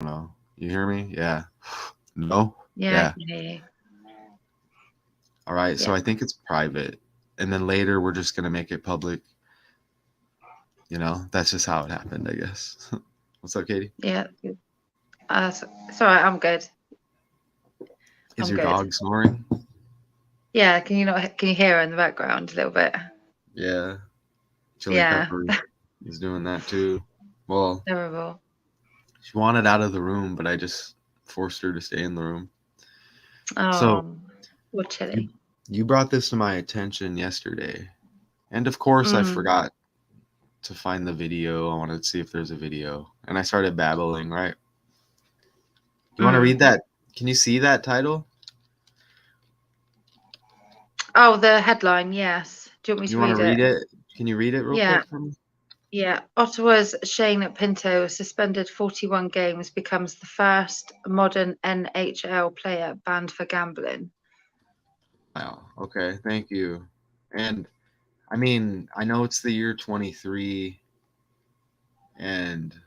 No. You hear me? Yeah. No? Yeah, I Yeah. can hear you. All right. So Yeah. I think it's private. And then later we're just going to make it public. That's just how it happened, I guess. What's up, Katie? Yeah. It's all right. I'm good. Is I'm your good. dog snoring? Yeah. Can you not? Can you hear her in the background a little bit? Yeah. Chili Yeah. Pepper is doing that too. Well, Terrible. she wanted out of the room, but I just forced her to stay in the room. So Oh, poor you Chili. you brought this to my attention yesterday. And of course I Mm. forgot to find the video. I wanted to see if there's a video. And I started babbling, right? You want to read Mm. that? Can you see that title? Oh, the headline. Yes. Do you want me You to want to read read it? it? Can you read it real Yeah. quick for me? Yeah. Ottawa's Shane Pinto, suspended 41 games, becomes the first modern NHL player banned for gambling. Wow. Okay. Thank you. And I mean, I know it's the year 23, and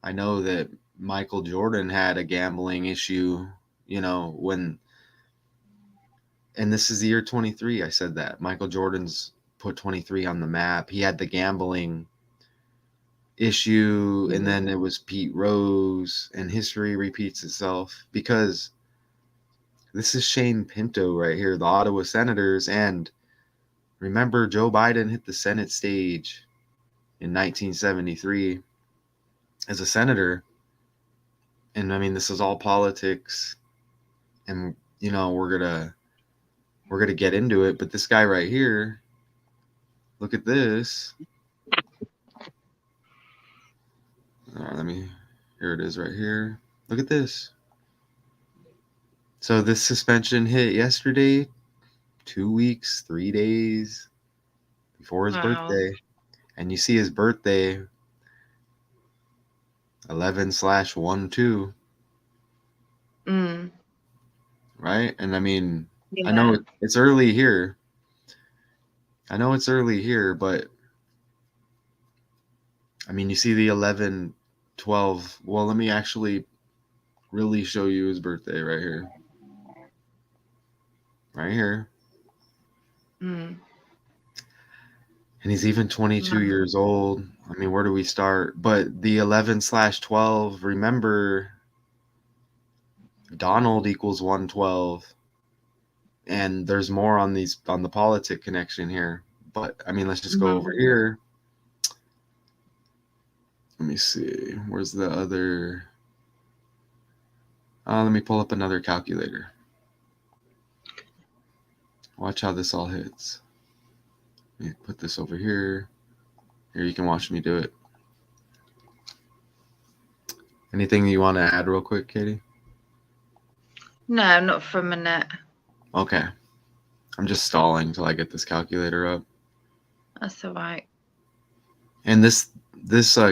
I know that Michael Jordan had a gambling issue, when, and this is the year 23. I said that. Michael Jordan's put 23 on the map. He had the gambling issue, and Mm. then it was Pete Rose, and history repeats itself because this is Shane Pinto right here, the Ottawa Senators. And remember, Joe Biden hit the Senate stage in 1973 as a senator. And I mean, this is all politics, and we're gonna get into it. But this guy right here, look at this. All right, here it is right here. Look at this. So this suspension hit yesterday, 2 weeks, 3 days before his Wow. birthday. And you see his birthday, 11/1/2, Mm. right? And I mean, I know Yeah. it's early here. I know it's early here, but I mean, you see the 11/12. Well, let me actually really show you his birthday right here. Right here. Mm. And he's even 22 Wow. years old. I mean, where do we start? But the 11/12, remember, Donald equals 112. And there's more on the politic connection here. But I mean, let's just go over Mm. here. Let me see. Where's the other? Let me pull up another calculator. Watch how this all hits. Let me put this over here. Here, you can watch me do it. Anything you want to add real quick, Katie? No, not for a minute. Okay. I'm just stalling till I get this calculator up. That's all right. And this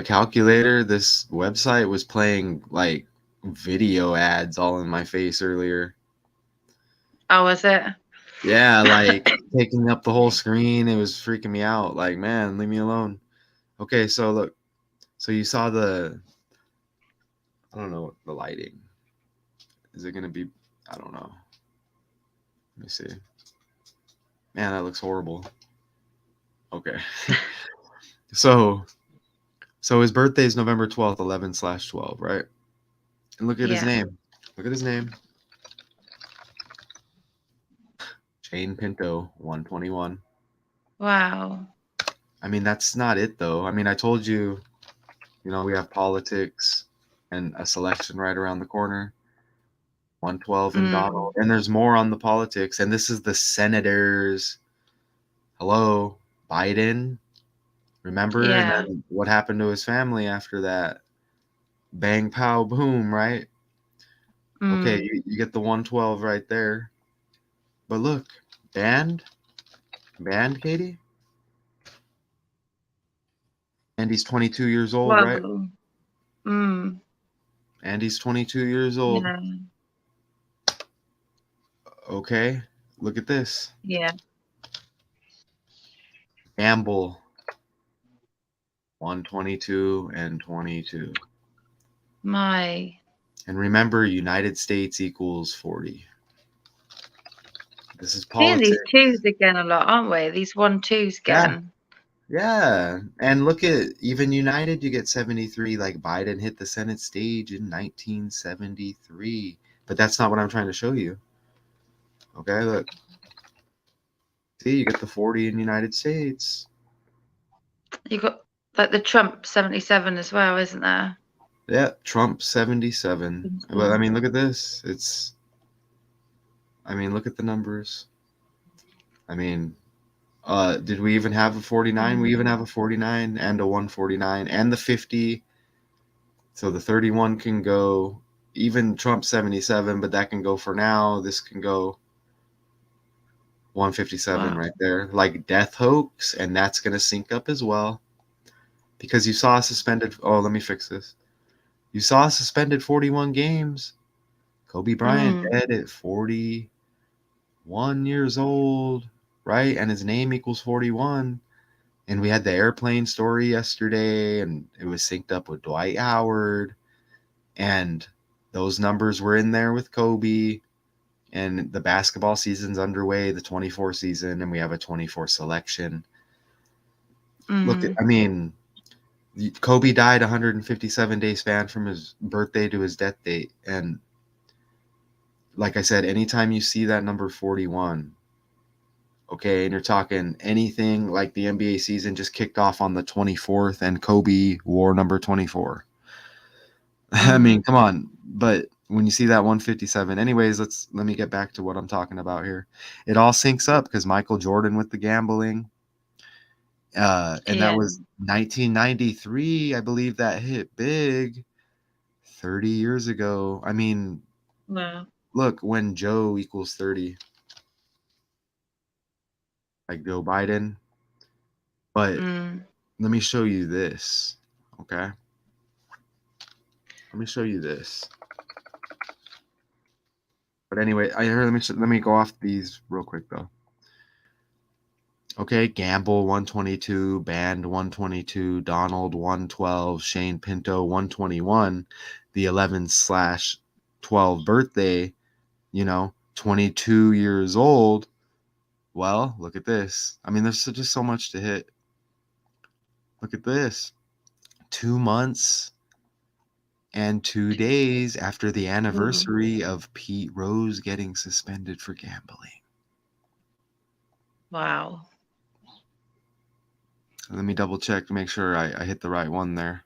calculator, this website was playing like video ads all in my face earlier. Oh, was it? Yeah, like taking up the whole screen. It was freaking me out. Like, man, leave me alone. Okay, so look. So you saw I don't know, the lighting. Is it going to be, I don't know. Let me see. Man, that looks horrible. Okay. so so his birthday is November 12th, 11/12, right? And look at his Yeah. name. Look at his name. Shane Pinto, 121. Wow. I mean, that's not it though. I mean, I told you, we have politics and a selection right around the corner. 112 and Mm. Donald. And there's more on the politics. And this is the Senators. Hello, Biden. Remember? And Yeah. then what happened to his family after that? Bang, pow, boom, right? Okay, Mm. you get the 112 right there. But look, band, band, Katie? And he's 22 years old, right? Wow. Mm. And he's 22 years old. Yeah. Okay, look at this. Yeah. Gamble, 122 and 22. My. And remember, United States equals 40. This is Seeing these politics. twos again a lot, aren't we? These 1-2s Yeah. again. Yeah. And look at even United, you get 73. Like Biden hit the Senate stage in 1973. But that's not what I'm trying to show you. Okay, look. See, you get the 40 in United States. You got like the Trump 77 as well, isn't there? Yeah, Trump 77. Well, I mean, look at this. Look at the numbers. I mean, did we even have a 49? We even have a 49 and a 149 and the 50. So the 31 can go, even Trump 77, but that can go for now. This can go 157 Wow. right there, like death hoax, and that's going to sync up as well because you saw a suspended. Oh, let me fix this. You saw a suspended 41 games. Kobe Bryant dead at 41 years old, right? And his name equals 41. And we had the airplane story yesterday, and it was synced up with Dwight Howard. And those numbers were in there with Kobe. And the basketball season's underway, the 24 season, and we have a 24 selection. Look, I mean, Kobe died 157-day span from his birthday to his death date. And like I said, anytime you see that number 41, okay, and you're talking anything like the NBA season just kicked off on the 24th and Kobe wore number 24. I mean, come on. But when you see that 157, anyways, let me get back to what I'm talking about here. It all syncs up because Michael Jordan with the gambling. And that was 1993, I believe that hit big 30 years ago. I mean, look, when Joe equals 30, like Joe Biden. But let me show you this, okay? Let me show you this. But anyway, let me go off these real quick though. Okay, Gamble 122, Band 122, Donald 112, Shane Pinto 121, the 11/12 birthday, 22 years old. Well, look at this. I mean, there's just so much to hit. Look at this. 2 months and 2 days after the anniversary of Pete Rose getting suspended for gambling. Wow. Let me double check to make sure I hit the right one there.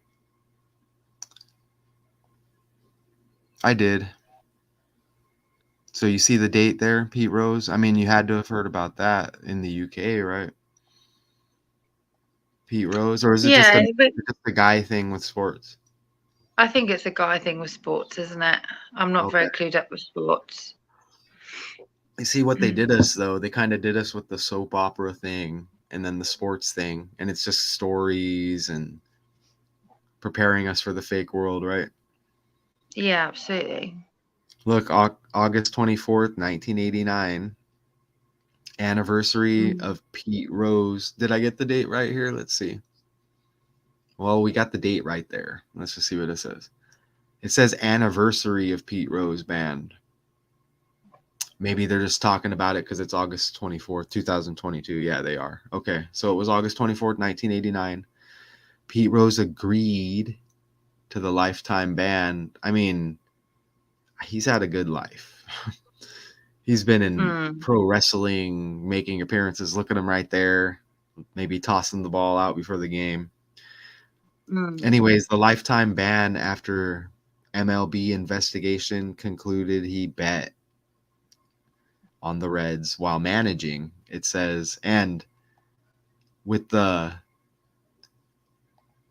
I did. So you see the date there, Pete Rose? I mean, you had to have heard about that in the UK, right? Pete Rose? Or is it just a guy thing with sports? I think it's a guy thing with sports, isn't it? I'm not very clued up with sports. You see what they did us, though? They kind of did us with the soap opera thing and then the sports thing. And it's just stories and preparing us for the fake world, right? Yeah, absolutely. Look, August 24th, 1989. Anniversary of Pete Rose. Did I get the date right here? Let's see. Well, we got the date right there. Let's just see what it says. It says anniversary of Pete Rose band. Maybe they're just talking about it because it's August 24th, 2022. Yeah, they are. Okay, so it was August 24th, 1989. Pete Rose agreed to the lifetime ban. I mean, he's had a good life. He's been in pro wrestling, making appearances. Look at him right there. Maybe tossing the ball out before the game. Anyways, the lifetime ban after MLB investigation concluded he bet on the Reds while managing, it says. And with the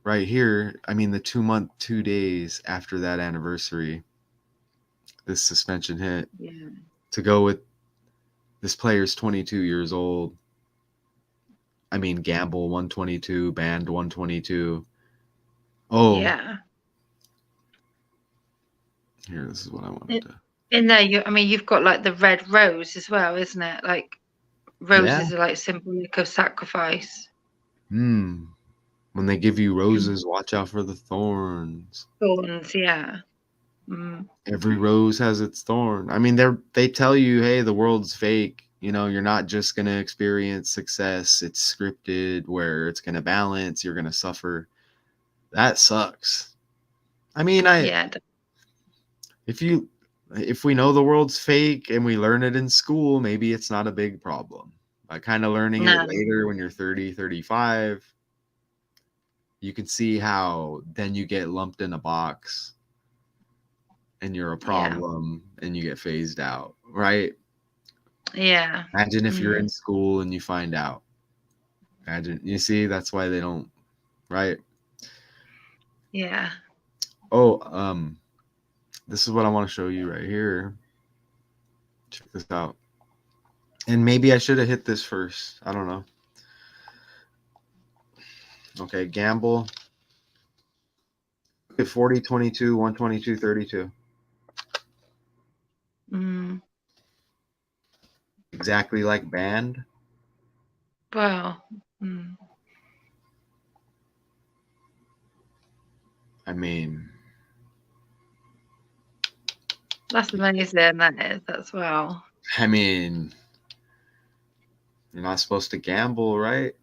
right here, I mean, the 2 month, 2 days after that anniversary, this suspension hit to go with this player's 22 years old. I mean, Gamble 122, Band 122. Oh, yeah. Here, this is what I wanted to. In there, you've got like the red rose as well, isn't it? Like roses are like symbolic of sacrifice. My When they give you roses, watch out for the thorns. Thorns, yeah. Mm. Every rose has its thorn. I mean, they tell you, hey, the world's fake. You know, you're not just going to experience success. It's scripted where it's going to balance. You're going to suffer. That sucks. I mean, Yeah. if we know the world's fake and we learn it in school, maybe it's not a big problem. By kind of learning it No. later when you're 30, 35, you can see how then you get lumped in a box and you're a Yeah. problem and you get phased out, right? Yeah. Imagine if you're Mm. in school and you find out. Imagine, you see, that's why they don't, right? Yeah. Oh, this is what I want to show you right here. Check this out. And maybe I should have hit this first. I don't know. Okay, gamble. Look at 40, 22, 122, 32. Mm. Exactly like band. Wow. Mm. I mean, That's amazing. That is. That's wow. I mean, you're not supposed to gamble, right?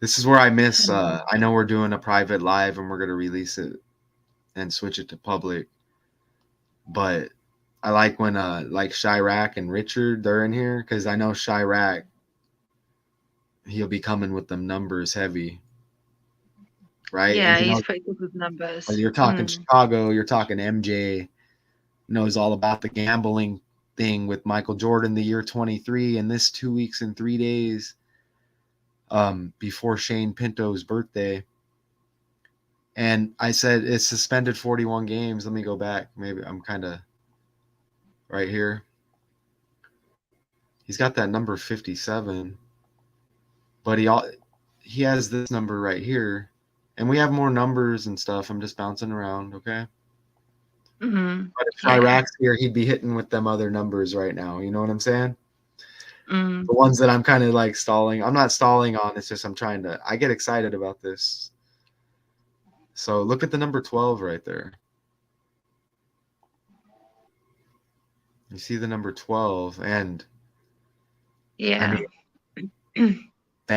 This is where I miss. I know we're doing a private live and we're gonna release it and switch it to public, but I like when like Chirac and Richard they're in here because I know Chirac he'll be coming with them numbers heavy, right? And Yeah, you he's know, pretty good with numbers. whether you're talking Mm. Chicago, you're talking MJ knows all about the gambling thing with Michael Jordan the year 23 and this 2 weeks and 3 days before Shane Pinto's birthday. And I said it's suspended 41 games. Let me go back. Maybe I'm kind of right here. He's got that number 57, but he has this number right here. And we have more numbers and stuff. I'm just bouncing around, okay? Mm. But if Yeah. Chirac's here, he'd be hitting with them other numbers right now. You know what I'm saying? Mm. The ones that I'm kind of like stalling. I'm not stalling on. It's just I get excited about this. So look at the number 12 right there. You see the number 12, and Yeah.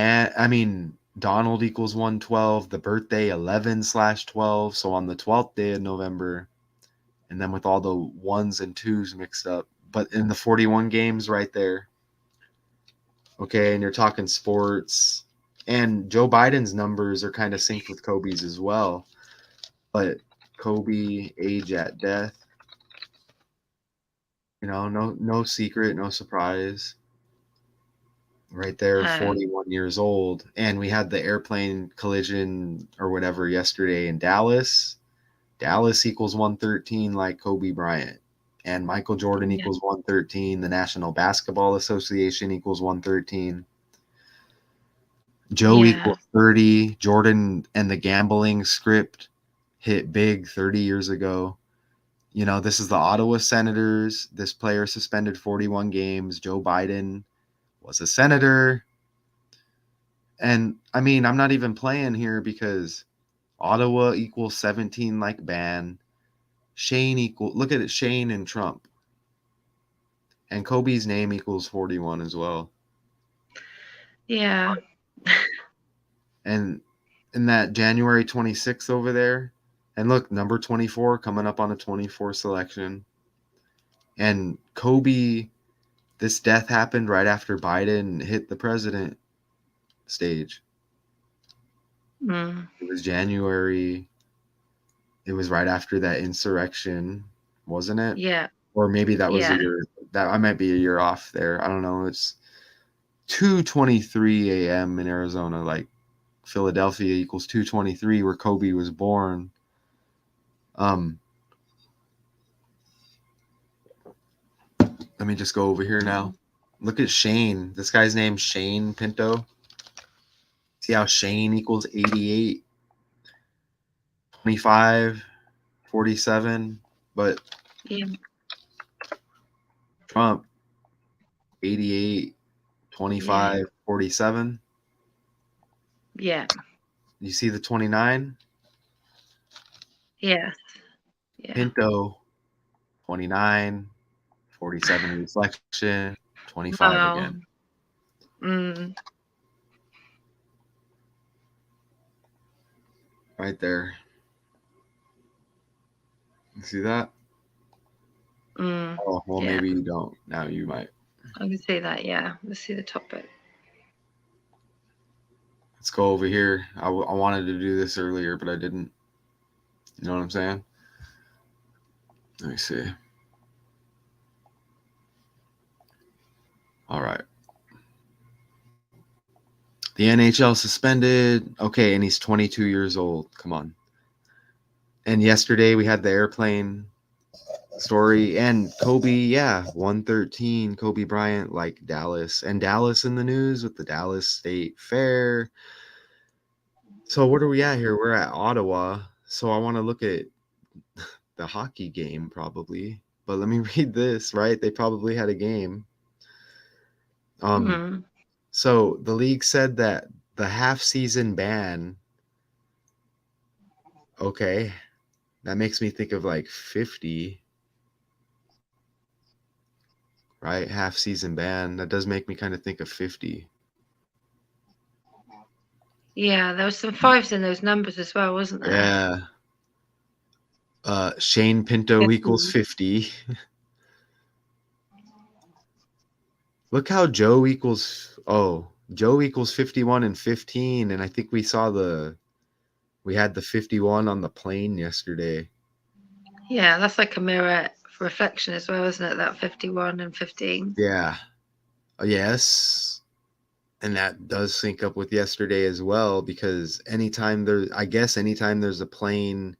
I mean Donald equals 112, the birthday 11/12. So on the 12th day of November, and then with all the ones and twos mixed up, but in the 41 games right there. Okay, and you're talking sports, and Joe Biden's numbers are kind of synced with Kobe's as well. But Kobe age at death, no secret, no surprise. Right there, 41 years old. And we had the airplane collision or whatever yesterday in Dallas. Dallas equals 113 like Kobe Bryant. And Michael Jordan Yeah. equals 113. The National Basketball Association equals 113. Joe Yeah. equals 30. Jordan and the gambling script hit big 30 years ago. This is the Ottawa Senators. This player suspended 41 games. Joe Biden was a senator. And I mean, I'm not even playing here because Ottawa equals 17 like ban. Look at it, Shane and Trump. And Kobe's name equals 41 as well. Yeah. And in that January 26th over there, and look, number 24 coming up on a 24 selection. And Kobe, this death happened right after Biden hit the president stage. Mm. It was January. It was right after that insurrection, wasn't it? Yeah. Or maybe that was a Yeah. year that I might be a year off there. I don't know. It's 2:23 a.m. in Arizona, like Philadelphia equals 2:23 where Kobe was born. Let me just go over here now. Look at Shane. This guy's name's Shane Pinto. See how Shane equals 88, 25, 47, but Yeah. Trump 88, 25, 47. Yeah. You see the 29? Yes. Yeah. Pinto, 29, 47 reflection, 25 Wow. again. Mm. Right there. You see that? Mm. Oh, well, Yeah. maybe you don't. Now you might. I can see that. Yeah. Let's see the top bit. Let's go over here. I wanted to do this earlier, but I didn't. You know what I'm saying? Let me see. All right. The NHL suspended. Okay, and he's 22 years old. Come on. And yesterday we had the airplane story and Kobe, yeah, 113, Kobe Bryant, like Dallas. And Dallas in the news with the Dallas State Fair. So what are we at here? We're at Ottawa. So I want to look at the hockey game probably. But let me read this, right? They probably had a game. Mm. So the league said that the half season ban, okay, that makes me think of like 50, right? Half season ban. That does make me kind of think of 50. Yeah. There was some fives in those numbers as well, wasn't there? Yeah. Shane Pinto equals 50. Look how Joe equals, Joe equals 51 and 15. And I think we had the 51 on the plane yesterday. Yeah. That's like a mirror reflection as well, isn't it? That 51 and 15. Yeah. Yes. And that does sync up with yesterday as well, because anytime there's a plane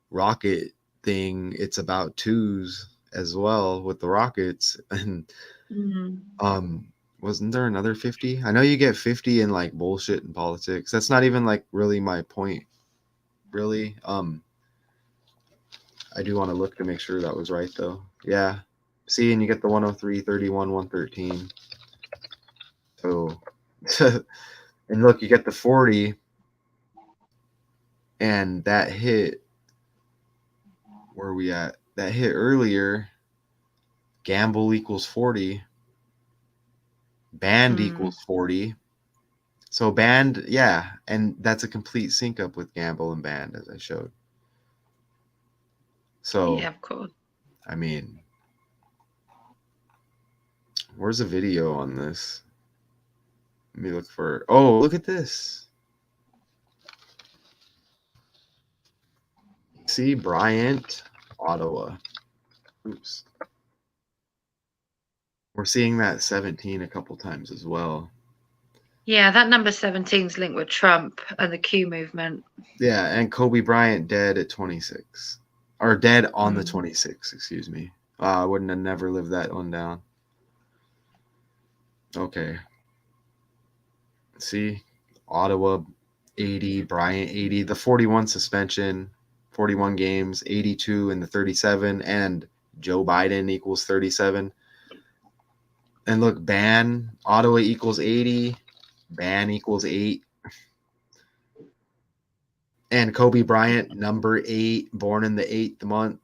rocket thing, it's about twos as well with the rockets. And Mm. wasn't there another 50? I know you get 50 in like bullshit in politics. That's not even like really my point, really. I do want to look to make sure that was right though. Yeah. See, and you get the 103, 31, 113. So and look, you get the 40, and that hit, where are we at? That hit earlier. Gamble equals 40. Band equals 40. So band, yeah, and that's a complete sync up with gamble and band, as I showed. So, Yeah, of course. I mean, where's the video on this? Let me look for. Oh, look at this. See, Bryant, Ottawa. Oops. We're seeing that 17 a couple times as well. Yeah, that number 17 is linked with Trump and the Q movement. Yeah, and Kobe Bryant dead at 26. Or dead on the 26, excuse me. I wouldn't have never lived that one down. Okay. See, Ottawa 80, Bryant 80, the 41 suspension, 41 games, 82 in the 37, and Joe Biden equals 37. And look, ban, Ottawa equals 80, ban equals 8. And Kobe Bryant, number 8, born in the 8th month.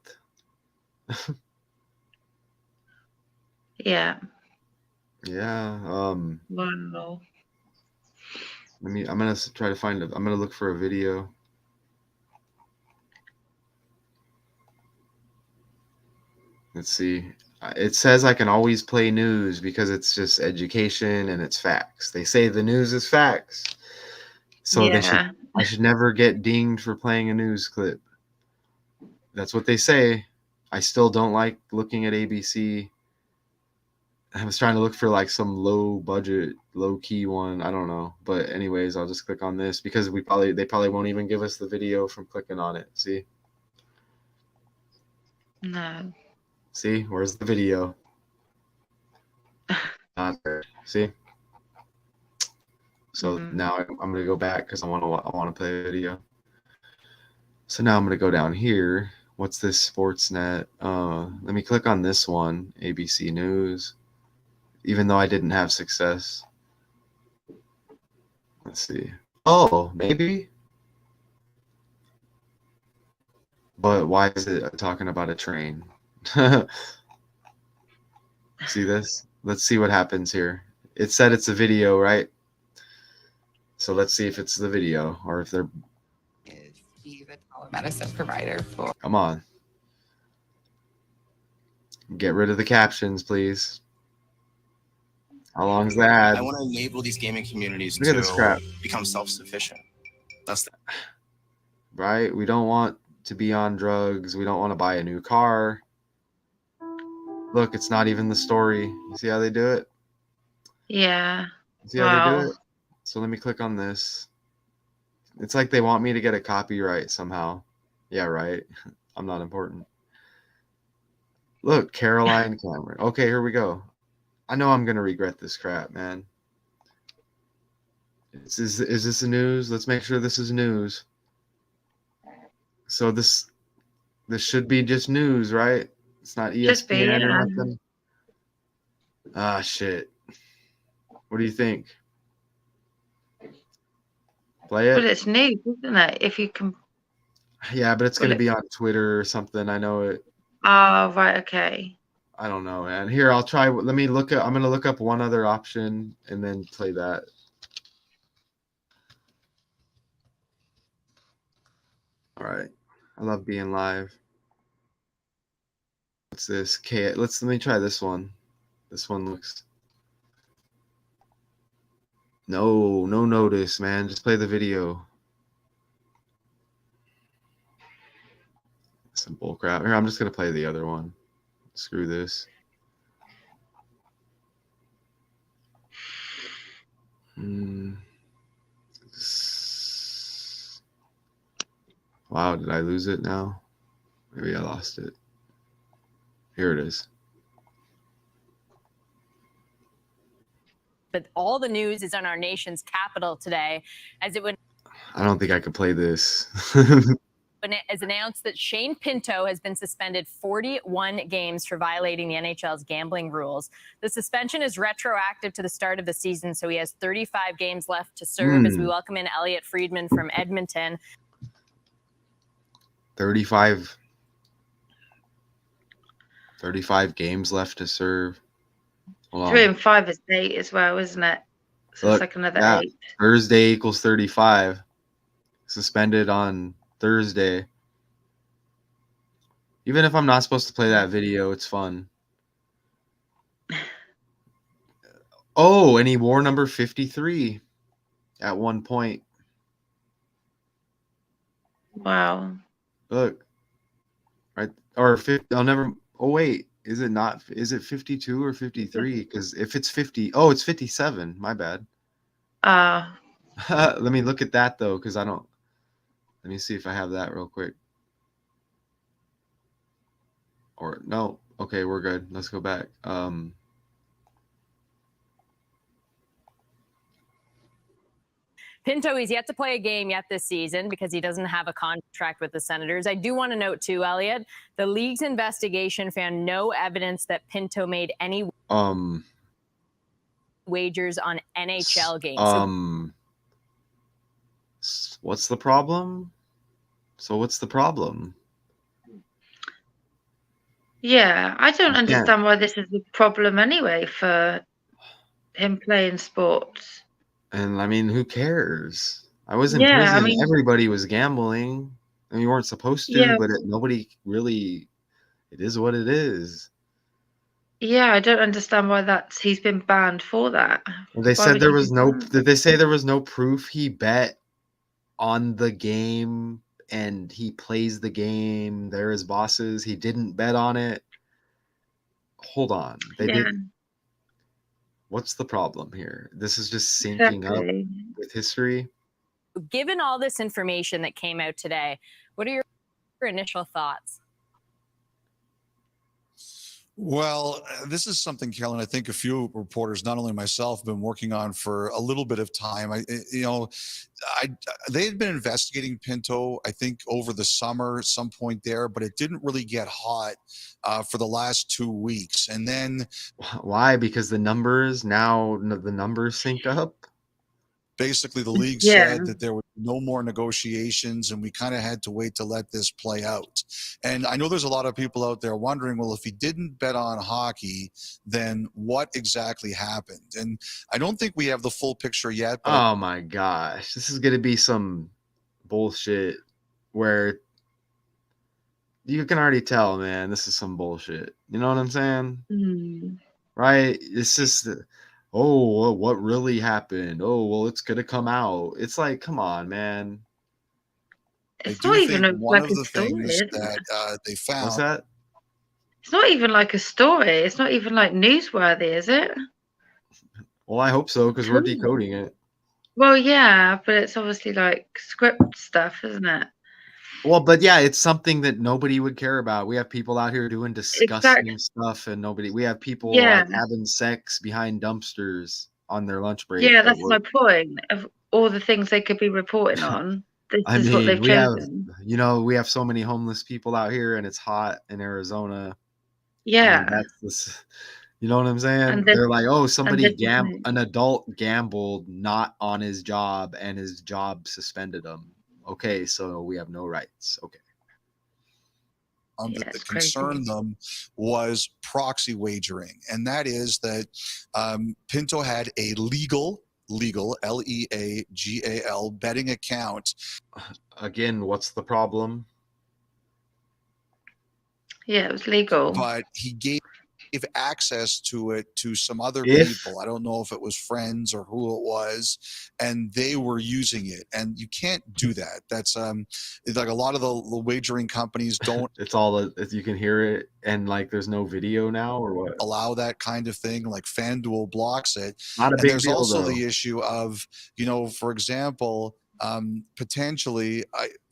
Yeah. Yeah. Wow. I'm gonna try to find it. I'm gonna look for a video. Let's see. It says I can always play news because it's just education and it's facts. They say the news is facts. So Yeah. I should never get dinged for playing a news clip. That's what they say. I still don't like looking at ABC. I was trying to look for like some low budget, low key one. I don't know. But anyways, I'll just click on this because they probably won't even give us the video from clicking on it. See? No. See? Where's the video? Not there. See? So now I'm gonna go back because I want to play a video. So now I'm gonna go down here. What's this Sportsnet? Let me click on this one, ABC News. Even though I didn't have success. Let's see. Oh, maybe. But why is it talking about a train? See this? Let's see what happens here. It said it's a video, right? So let's see if it's the video or if they're. Is he's a telemedicine provider for. Come on. Get rid of the captions, please. How long's the ad? I want to enable these gaming communities Look at this crap. become self-sufficient. That's the right. We don't want to be on drugs. We don't want to buy a new car. Look, it's not even the story. You see how they do it? Yeah. See how they do it? So let me click on this. It's like they want me to get a copyright somehow. Yeah, right. I'm not important. Look, Caroline Cameron. Okay, here we go. I know I'm gonna regret this crap, man. Is this the news? Let's make sure this is news. So this should be just news, right? It's not ESPN or nothing. Ah, shit. What do you think? Play it. Well, it's news, isn't it? If you can. Yeah, but it's gonna be on Twitter or something. I know it. Oh, right. Okay. I don't know, man. Here, I'll try. Let me look at. I'm gonna look up one other option and then play that. All right. I love being live. What's this? Okay, let me try this one. This one looks. No notice, man. Just play the video. Some bull crap. Here, I'm just gonna play the other one. Screw this. Wow, did I lose it now? Maybe I lost it. Here it is. But all the news is on our nation's capital today, as it would. I don't think I could play this. When it is announced that Shane Pinto has been suspended 41 games for violating the NHL's gambling rules. The suspension is retroactive to the start of the season, so he has 35 games left to serve as we welcome in Elliot Friedman from Edmonton. 35 games left to serve. 3 and 5 is 8 as well, isn't it? So Look, it's like another 8. Thursday equals 35. Suspended on Thursday. Even if I'm not supposed to play that video, it's fun. Oh, and he wore number 53 at one point. Wow. Look. Right. Or 50. I'll never. Oh, wait. Is it not? Is it 52 or 53? Because if it's 50. Oh, it's 57. My bad. Let me look at that, though, because I don't. Let me see if I have that real quick. Or no. Okay, we're good. Let's go back. Pinto is yet to play a game yet this season because he doesn't have a contract with the Senators. I do want to note too, Elliot, the league's investigation found no evidence that Pinto made any wagers on NHL games. What's the problem? So what's the problem? Yeah, I don't understand why this is a problem anyway for him playing sports. And I mean, who cares? I was in prison. I mean, everybody was gambling. And you weren't supposed to, but nobody really. It is what it is. Yeah, I don't understand why he's been banned for that. They said there was no. Did they say there was no proof he bet on the game and he plays the game? They're his bosses. He didn't bet on it. Hold on, they did. What's the problem here? This is just syncing up with history. Given all this information that came out today, what are your initial thoughts? Well, this is something, Kellen, I think a few reporters, not only myself, have been working on for a little bit of time. They had been investigating Pinto, I think, over the summer, some point there, but it didn't really get hot for the last 2 weeks. And then why? Because the numbers sync up. basically the league Yeah. said that there were no more negotiations, and we kind of had to wait to let this play out. And I know there's a lot of people out there wondering, well, if he didn't bet on hockey, then what exactly happened? And I don't think we have the full picture yet. But Oh my gosh, this is gonna be some bullshit where you can already tell, man, this is some bullshit. You know what I'm saying? Mm. Right? It's just, oh, well, what really happened? Oh, well, it's gonna come out. It's like, come on, man. I It's do not even think one like of a the story, things is it? that they found. What's that? It's not even like a story. It's not even like newsworthy, is it? Well, I hope so, because we're Cool. decoding it. Well, yeah, but it's obviously like script stuff, isn't it? Well, but yeah, it's something that nobody would care about. We have people out here doing disgusting Exactly. stuff, and we have people Yeah. like having sex behind dumpsters on their lunch break Yeah, at that's my work. point. Of all the things they could be reporting on, this I is what they've mean, we have, chosen. we have so many homeless people out here, and it's hot in Arizona. Yeah. And that's this, you know what I'm saying? And this They're like, oh, and this is it. an adult gambled not on his job, and his job suspended him. Okay, so we have no rights. Okay. Yeah, That it's crazy. concerned them was proxy wagering, and that is that Pinto had a legal Leagal betting account. Again, what's the problem? Yeah, it was legal. But he gave access to it to some other If- people. I don't know if it was friends or who it was, and they were using it. And you can't do that. That's it's like a lot of the wagering companies don't It's all you can hear it, and like there's no video now, or what? allow that kind of thing. Like FanDuel blocks it. Not a And big there's deal, also though. the issue of, for example, potentially,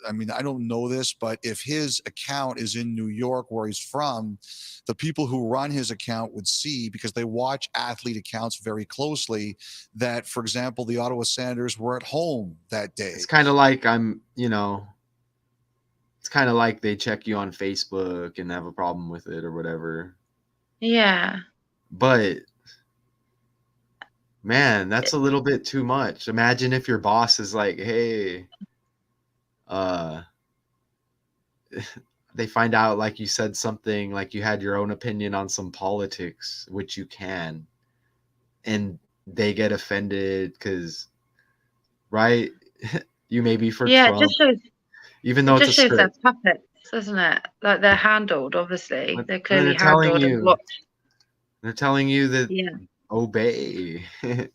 I mean, I don't know this, but if his account is in New York where he's from, the people who run his account would see, because they watch athlete accounts very closely, that, for example, the Ottawa Senators were at home that day. It's kind of like it's kind of like they check you on Facebook and have a problem with it or whatever. Yeah. But man, that's a little bit too much. Imagine if your boss is like, hey, they find out like you said something, like you had your own opinion on some politics, which you can, and they get offended because, right? You may be for Yeah, Trump, it just shows even though it it's just a shows they're script. puppets, doesn't it? Like they're handled, obviously. But They're they're clearly telling handled and you, watched. they're telling you that Yeah. obey. I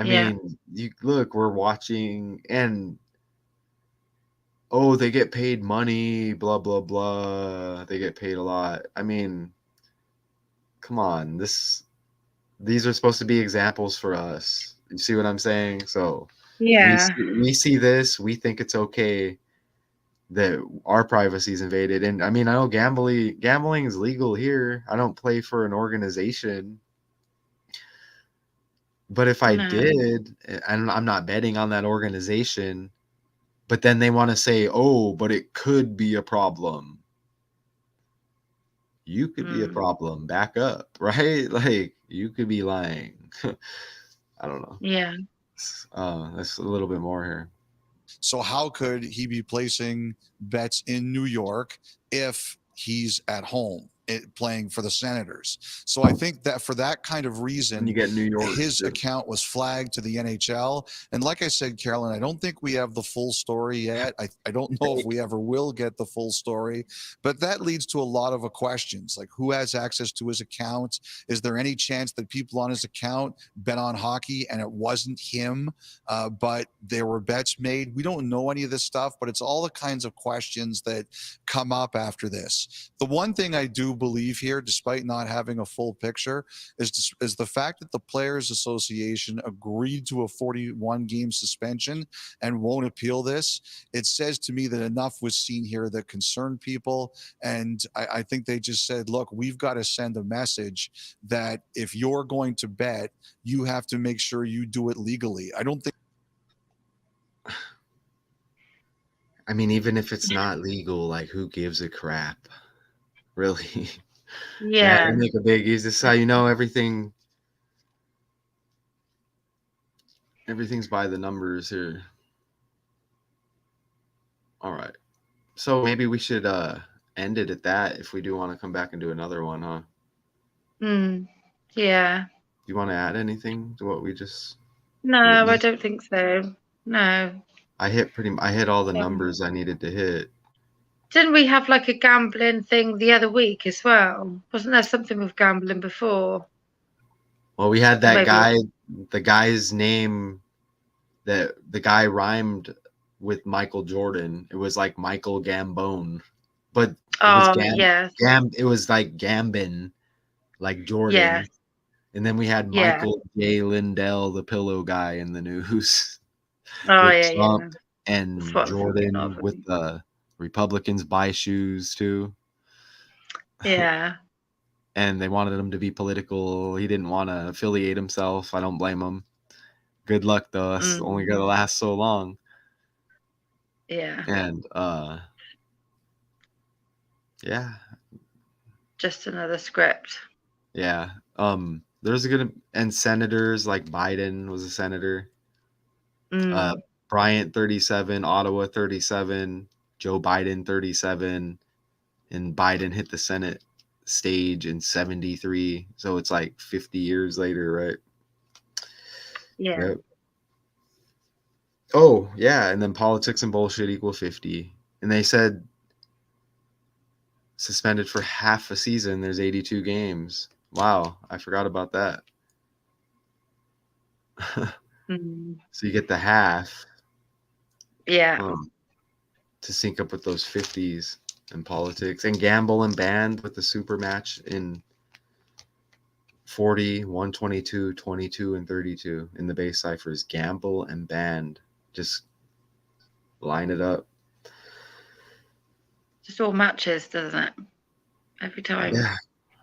Yeah. mean, you look, we're watching, and oh, they get paid money, blah blah blah. They get paid a lot. I mean, come on, these are supposed to be examples for us. You see what I'm saying? So Yeah. we see this, we think it's okay that our privacy is invaded. And I mean, I know gambling is legal here. I don't play for an organization. But if I No. did, and I'm not betting on that organization, but then they want to say, oh, but it could be a problem. You could be a problem. Back up, right? Like, you could be lying. I don't know. Yeah. That's a little bit more here. So how could he be placing bets in New York if he's at home playing for the Senators? So I think that for that kind of reason, And you get New York, his too. account was flagged to the NHL. And like I said, Carolyn, I don't think we have the full story yet. I don't know if we ever will get the full story, but that leads to a lot of questions, like who has access to his account? Is there any chance that people on his account bet on hockey and it wasn't him, but there were bets made? We don't know any of this stuff, but it's all the kinds of questions that come up after this. The one thing I do believe here, despite not having a full picture, is the fact that the Players Association agreed to a 41-game suspension and won't appeal this. It says to me that enough was seen here that concerned people, and I think they just said, look, we've got to send a message that if you're going to bet, you have to make sure you do it legally. I don't think. I mean, even if it's not legal, like, who gives a crap? Really? Yeah. They make a big, is this how you know everything? Everything's by the numbers here. All right. So maybe we should end it at that if we do want to come back and do another one, huh? Yeah. Do you want to add anything to what we just No, I witnessed? don't think so. No. I hit all the numbers I needed to hit. Didn't we have like a gambling thing the other week as well? Wasn't there something with gambling before? Well, we had that Maybe. guy, the guy's name that the guy rhymed with Michael Jordan. It was like Michael Gambone, but it was yes. it was like Gambin, like Jordan. Yeah. And then we had Yeah. Michael J. Lindell, the pillow guy, in the news. Oh, with yeah, Trump yeah. and That's what I'm thinking Jordan of. with the Republicans buy shoes too. Yeah. And they wanted him to be political. He didn't want to affiliate himself. I don't blame him. Good luck though. It's only gonna last so long. Yeah. And yeah. Just another script. Yeah. There's and senators like Biden was a senator. Bryant 37, Ottawa 37, Joe Biden 37, and Biden hit the Senate stage in 73. So it's like 50 years later, right? Yeah. Yep. Oh, yeah, and then politics and bullshit equal 50. And they said suspended for half a season, there's 82 games. Wow, I forgot about that. So you get the half. Yeah. To sync up with those 50s in politics. And gamble and banned with the super match in 40, 122, 22, and 32 in the base ciphers. Gamble and banned. Just line it up. Just all matches, doesn't it? Every time. Yeah.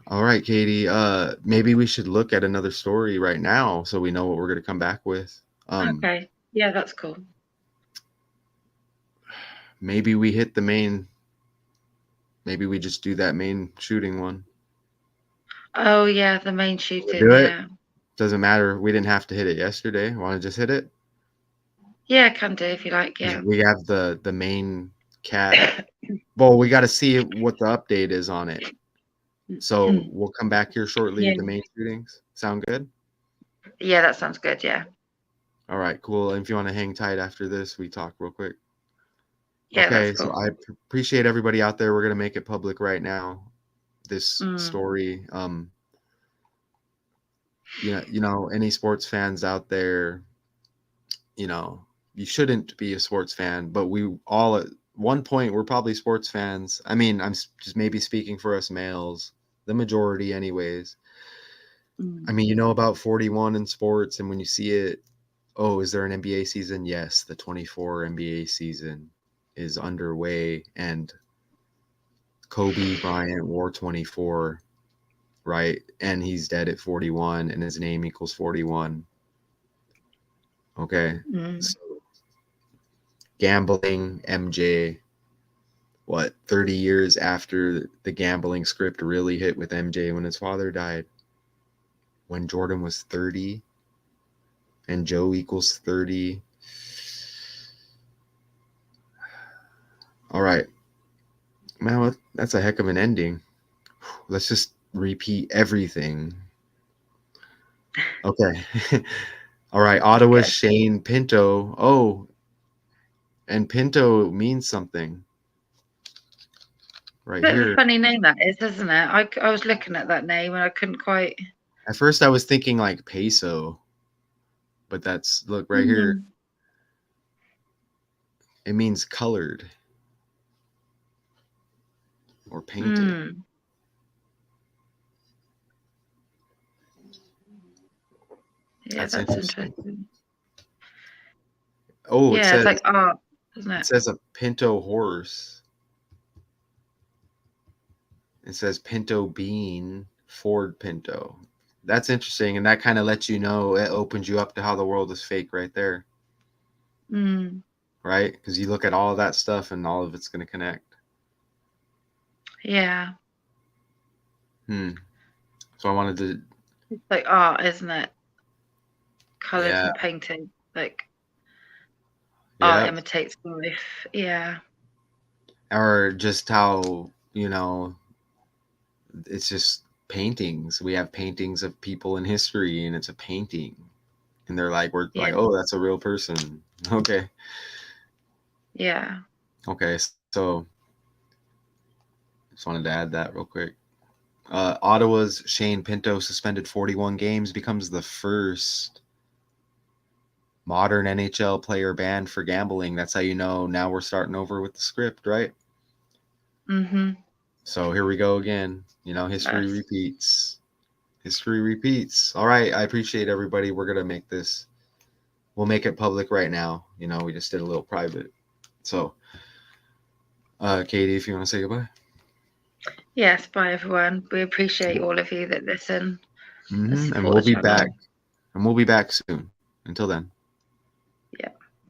All right, Katie. Maybe we should look at another story right now so we know what we're going to come back with. Okay. Yeah, that's cool. Maybe we hit the main. Maybe we just do that main shooting one. Oh, yeah, the main shooting. Do it? Yeah. Doesn't matter. We didn't have to hit it yesterday. Want to just hit it? Yeah, can do if you like. Yeah. We have the main cat. Well, we got to see what the update is on it. So we'll come back here shortly with the main shootings. Sound good? Yeah, that sounds good. Yeah. All right, cool. And if you want to hang tight after this, we talk real quick. Yeah, Okay, that's cool. so I appreciate everybody out there. We're going to make it public right now. This story. You know, any sports fans out there, you know, you shouldn't be a sports fan, but we all at one point we're probably sports fans. I mean, I'm just maybe speaking for us males, the majority anyways. I mean, you know about 41 in sports, and when you see it, oh, is there an NBA season? Yes, the 24 NBA season is underway, and Kobe Bryant wore 24, right? And he's dead at 41, and his name equals 41. Okay. So gambling, MJ, what, 30 years after the gambling script really hit with MJ when his father died, when Jordan was 30 and Joe equals 30. All right. Man, that's a heck of an ending. Let's just repeat everything. Okay. All right. Ottawa's Shane Pinto. Oh, and Pinto means something. Right Bit here. of a funny name that is, isn't it? I was looking at that name and I couldn't quite. At first, I was thinking like peso, but that's, look right here. It means colored or painted. Yeah, that's interesting. Oh, yeah, it's like art, isn't it? It says a Pinto horse. It says Pinto bean, Ford Pinto. That's interesting, and that kind of lets you know, it opens you up to how the world is fake right there. Right? Because you look at all of that stuff and all of it's going to connect. Yeah. So I wanted to... It's like art, isn't it? Colours Yeah. and painting. like art Yeah. imitates life. Yeah. Or just how, you know, it's just paintings. We have paintings of people in history, and it's a painting. And they're like, we're like, Yeah. oh, that's a real person. Okay. Yeah. Okay. So just wanted to add that real quick. Ottawa's Shane Pinto, suspended 41 games, becomes the first modern NHL player banned for gambling. That's how you know now we're starting over with the script, right? Mm-hmm. So here we go again. You know, history Yes. repeats. History repeats. All right. I appreciate everybody. We're going to make this, we'll make it public right now. You know, we just did a little private. So, Katie, if you want to say goodbye. Yes, bye everyone. We appreciate all of you that listen and And support we'll the be channel. back. And we'll be back soon. Until then.